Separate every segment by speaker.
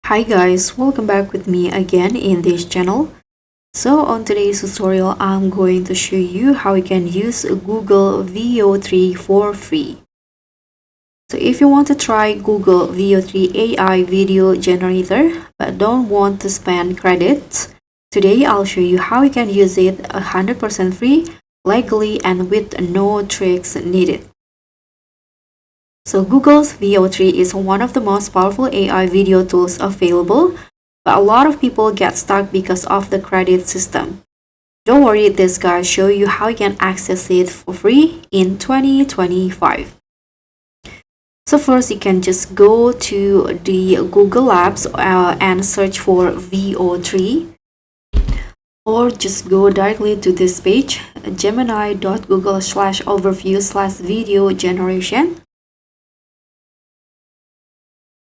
Speaker 1: Hi guys, welcome back with me again in this channel. So on today's tutorial, I'm going to show you how you can use Google VEO 3 for free. So if you want to try Google VEO 3 AI video generator but don't want to spend credits, today I'll show you how you can use it 100% free, legally and with no tricks needed. So Google's VEO 3 is one of the most powerful AI video tools available, but a lot of people get stuck because of the credit system. Don't worry, this guide shows you how you can access it for free in 2025. So first, you can just go to the Google Labs and search for VEO 3, or just go directly to this page, gemini.google/overview/video generation.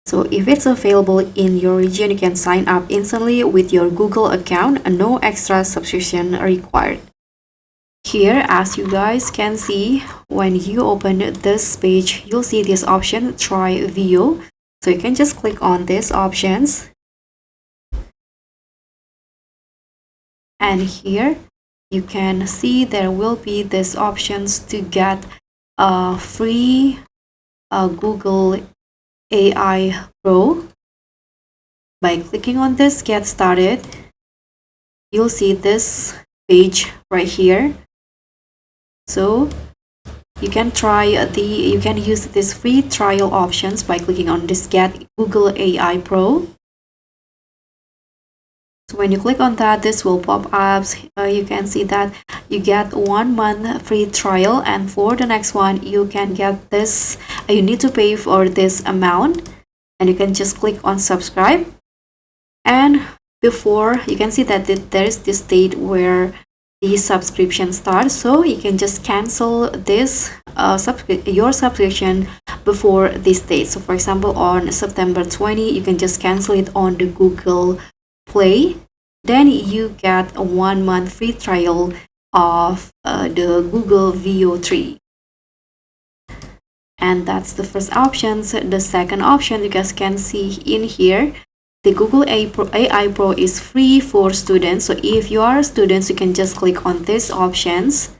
Speaker 1: So if it's available in your region, you can sign up instantly with your Google account and no extra subscription required. Here, as you guys can see, when you open this page, you'll see this option, Try VEO. So you can just click on these options. And here, you can see there will be these options to get a free Google AI Pro. By clicking on this Get Started, you'll see this page right here. So you can use these free trial options by clicking on this Get Google AI Pro. So when you click on that, this will pop up. You can see that you get 1 month free trial, and for the next one you can get this. You need to pay for this amount, and you can just click on subscribe. And before, you can see that there is this date where the subscription starts, so you can just cancel this your subscription before this date. So for example, on September 20, you can just cancel it on the Google Play. Then you get a 1 month free trial of the Google VEO 3. And that's the first option. So the second option, you guys can see in here, the Google AI Pro is free for students. So if you are a student, you can just click on these options.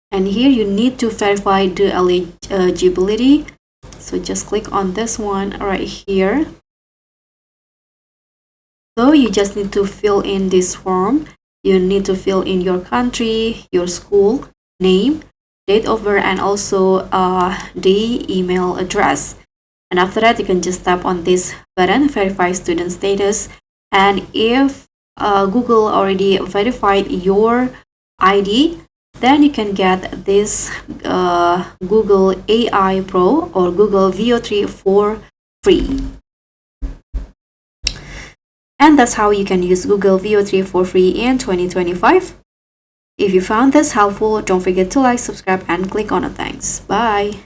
Speaker 1: And here you need to verify the eligibility. So just click on this one right here. So you just need to fill in this form. You need to fill in your country, your school name, date of birth, and also the email address. And after that, you can just tap on this button, Verify Student Status. And if Google already verified your ID, then you can get this Google AI Pro or Google VEO 3 for free. And that's how you can use Google VEO 3 for free in 2025. If you found this helpful, don't forget to like, subscribe, and click on the thanks. Bye!